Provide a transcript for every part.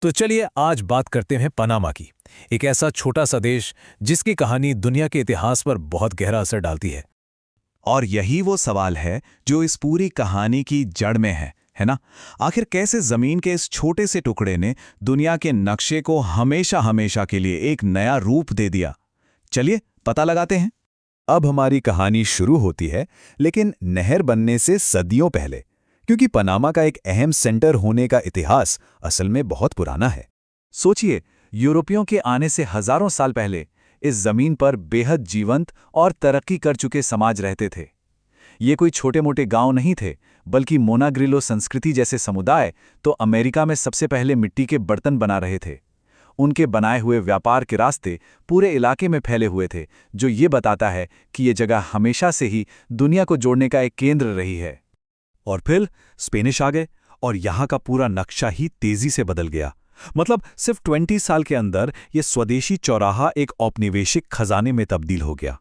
तो चलिए आज बात करते हैं पनामा की। एक ऐसा छोटा सा देश जिसकी कहानी दुनिया के इतिहास पर बहुत गहरा असर डालती है। और यही वो सवाल है जो इस पूरी कहानी की जड़ में है ना? आखिर कैसे जमीन के इस छोटे से टुकड़े ने दुनिया के नक्शे को हमेशा हमेशा के लिए एक नया रूप दे दिया? चलिए पता लगाते हैं। अब हमारी कहानी शुरू होती है, लेकिन नहर बनने से सदियों पहले, क्योंकि पनामा का एक अहम सेंटर होने का इतिहास असल में बहुत पुराना है। सोचिए, यूरोपियों के आने से हजारों साल पहले इस जमीन पर बेहद जीवंत और तरक्की कर चुके समाज रहते थे। ये कोई छोटे मोटे गांव नहीं थे, बल्कि मोनाग्रिलो संस्कृति जैसे समुदाय तो अमेरिका में सबसे पहले मिट्टी के बर्तन बना रहे थे। उनके बनाए हुए व्यापार के रास्ते पूरे इलाके में फैले हुए थे, जो ये बताता है कि ये जगह हमेशा से ही दुनिया को जोड़ने का एक केंद्र रही है। और फिर स्पेनिश आ गए और यहाँ का पूरा नक्शा ही तेजी से बदल गया। मतलब सिर्फ 20 साल के अंदर ये स्वदेशी चौराहा एक औपनिवेशिक खजाने में तब्दील हो गया।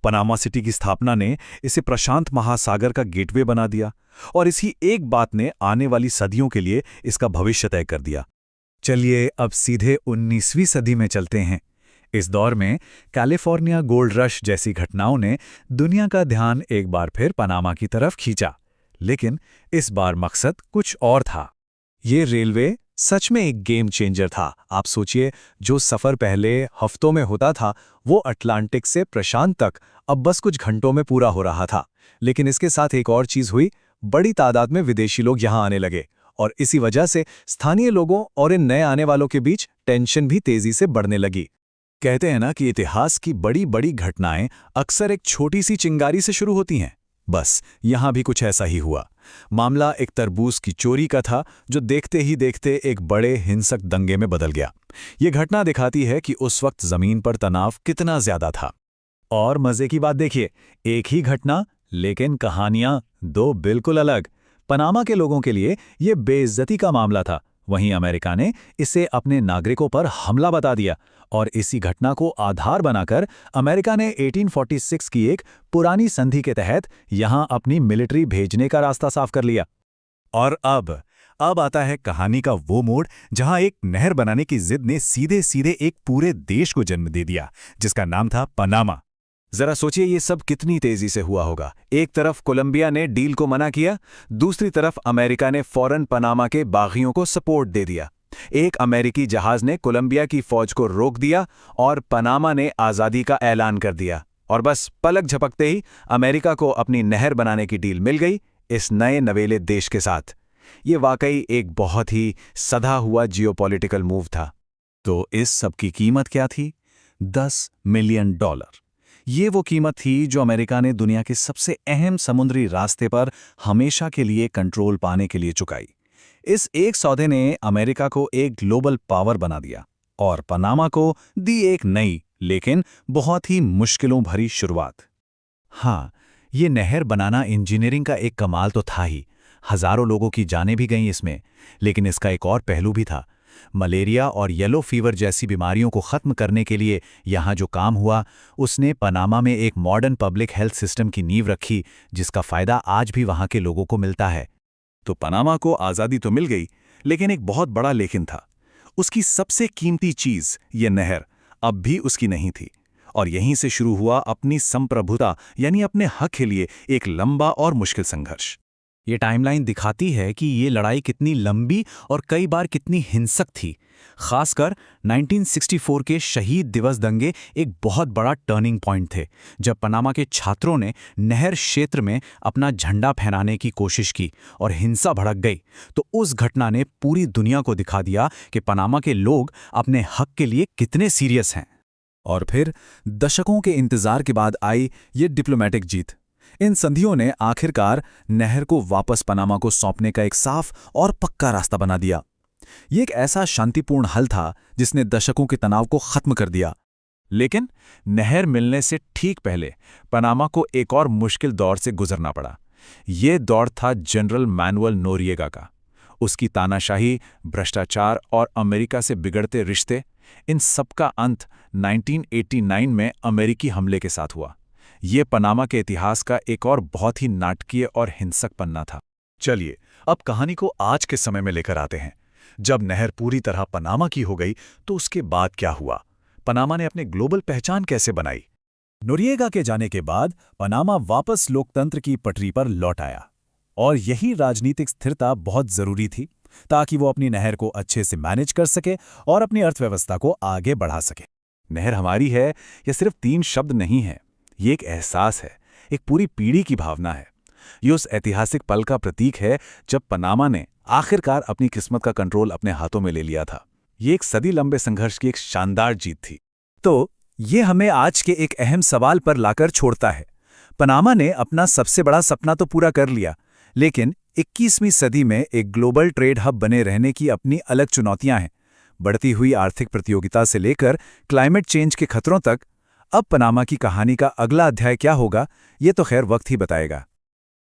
पनामा सिटी की स्थापना ने इसे प्रशांत महासागर का गेटवे बना दिया, और इसी एक बात ने आने वाली सदियों के लिए इसका भविष्य तय कर दिया। चलिए अब सीधे 19वीं सदी में चलते हैं। इस दौर में कैलिफोर्निया गोल्ड रश जैसी घटनाओं ने दुनिया का ध्यान एक बार फिर पनामा की तरफ खींचा। लेकिन इस बार मकसद कुछ और था। ये रेलवे सच में एक गेम चेंजर था। आप सोचिए, जो सफर पहले हफ्तों में होता था वो अटलांटिक से प्रशांत तक अब बस कुछ घंटों में पूरा हो रहा था। लेकिन इसके साथ एक और चीज हुई, बड़ी तादाद में विदेशी लोग यहां आने लगे, और इसी वजह से स्थानीय लोगों और इन नए आने वालों के बीच टेंशन भी तेजी से बढ़ने लगी। कहते हैं ना कि इतिहास की बड़ी बड़ी घटनाएं अक्सर एक छोटी सी चिंगारी से शुरू होती हैं। बस यहां भी कुछ ऐसा ही हुआ। मामला एक तरबूज की चोरी का था, जो देखते ही देखते एक बड़े हिंसक दंगे में बदल गया। ये घटना दिखाती है कि उस वक्त जमीन पर तनाव कितना ज्यादा था। और मजे की बात देखिए, एक ही घटना लेकिन कहानियां दो बिल्कुल अलग। पनामा के लोगों के लिए ये बेइज्जती का मामला था, वहीं अमेरिका ने इसे अपने नागरिकों पर हमला बता दिया, और इसी घटना को आधार बनाकर अमेरिका ने 1846 की एक पुरानी संधि के तहत यहां अपनी मिलिट्री भेजने का रास्ता साफ कर लिया। और अब आता है कहानी का वो मोड़ जहां एक नहर बनाने की जिद ने सीधे सीधे एक पूरे देश को जन्म दे दिया, जिसका नाम था पनामा। जरा सोचिए ये सब कितनी तेजी से हुआ होगा। एक तरफ कोलंबिया ने डील को मना किया, दूसरी तरफ अमेरिका ने फौरन पनामा के बागियों को सपोर्ट दे दिया। एक अमेरिकी जहाज ने कोलंबिया की फौज को रोक दिया और पनामा ने आज़ादी का ऐलान कर दिया। और बस पलक झपकते ही अमेरिका को अपनी नहर बनाने की डील मिल गई इस नए नवेले देश के साथ। ये वाकई एक बहुत ही सधा हुआ जियोपॉलिटिकल मूव था। तो इस सब की कीमत क्या थी? $10 मिलियन। ये वो कीमत थी जो अमेरिका ने दुनिया के सबसे अहम समुद्री रास्ते पर हमेशा के लिए कंट्रोल पाने के लिए चुकाई। इस एक सौदे ने अमेरिका को एक ग्लोबल पावर बना दिया और पनामा को दी एक नई लेकिन बहुत ही मुश्किलों भरी शुरुआत। हाँ, ये नहर बनाना इंजीनियरिंग का एक कमाल तो था ही। हजारों लोगों की जानें भी गईं इसमें। लेकिन इसका एक और पहलू भी था। मलेरिया और येलो फीवर जैसी बीमारियों को खत्म करने के लिए यहाँ जो काम हुआ, उसने पनामा में एक मॉडर्न पब्लिक हेल्थ सिस्टम की नींव रखी, जिसका फायदा आज भी वहाँ के लोगों को मिलता है। तो पनामा को आज़ादी तो मिल गई, लेकिन एक बहुत बड़ा लेकिन था। उसकी सबसे कीमती चीज़, ये नहर, अब भी उसकी नहीं थी। और यहीं से शुरू हुआ अपनी संप्रभुता यानी अपने हक के लिए एक लंबा और मुश्किल संघर्ष। ये टाइमलाइन दिखाती है कि ये लड़ाई कितनी लंबी और कई बार कितनी हिंसक थी। खासकर 1964 के शहीद दिवस दंगे एक बहुत बड़ा टर्निंग पॉइंट थे, जब पनामा के छात्रों ने नहर क्षेत्र में अपना झंडा फहराने की कोशिश की और हिंसा भड़क गई। तो उस घटना ने पूरी दुनिया को दिखा दिया कि पनामा के लोग अपने हक के लिए कितने सीरियस हैं। और फिर दशकों के इंतजार के बाद आई ये डिप्लोमेटिक जीत। इन संधियों ने आखिरकार नहर को वापस पनामा को सौंपने का एक साफ और पक्का रास्ता बना दिया। ये एक ऐसा शांतिपूर्ण हल था जिसने दशकों के तनाव को खत्म कर दिया। लेकिन नहर मिलने से ठीक पहले पनामा को एक और मुश्किल दौर से गुजरना पड़ा। ये दौर था जनरल मैनुअल नोरिएगा का। उसकी तानाशाही, भ्रष्टाचार और अमेरिका से बिगड़ते रिश्ते, इन सबका अंत 1989 में अमेरिकी हमले के साथ हुआ। ये पनामा के इतिहास का एक और बहुत ही नाटकीय और हिंसक पन्ना था। चलिए अब कहानी को आज के समय में लेकर आते हैं। जब नहर पूरी तरह पनामा की हो गई तो उसके बाद क्या हुआ? पनामा ने अपने ग्लोबल पहचान कैसे बनाई? नोरिएगा के जाने के बाद पनामा वापस लोकतंत्र की पटरी पर लौट आया और यही राजनीतिक स्थिरता बहुत जरूरी थी ताकि वो अपनी नहर को अच्छे से मैनेज कर सके और अपनी अर्थव्यवस्था को आगे बढ़ा सके। नहर हमारी है ये सिर्फ 3 शब्द नहीं है, ये एक एहसास है, एक पूरी पीढ़ी की भावना है। ये उस ऐतिहासिक पल का प्रतीक है जब पनामा ने आखिरकार अपनी किस्मत का कंट्रोल अपने हाथों में ले लिया था। ये एक सदी लंबे संघर्ष की एक शानदार जीत थी। तो ये हमें आज के एक अहम सवाल पर लाकर छोड़ता है। पनामा ने अपना सबसे बड़ा सपना तो पूरा कर लिया, लेकिन 21वीं सदी में एक ग्लोबल ट्रेड हब बने रहने की अपनी अलग चुनौतियां हैं। बढ़ती हुई आर्थिक प्रतियोगिता से लेकर क्लाइमेट चेंज के खतरों तक। अब पनामा की कहानी का अगला अध्याय क्या होगा, ये तो खैर वक्त ही बताएगा।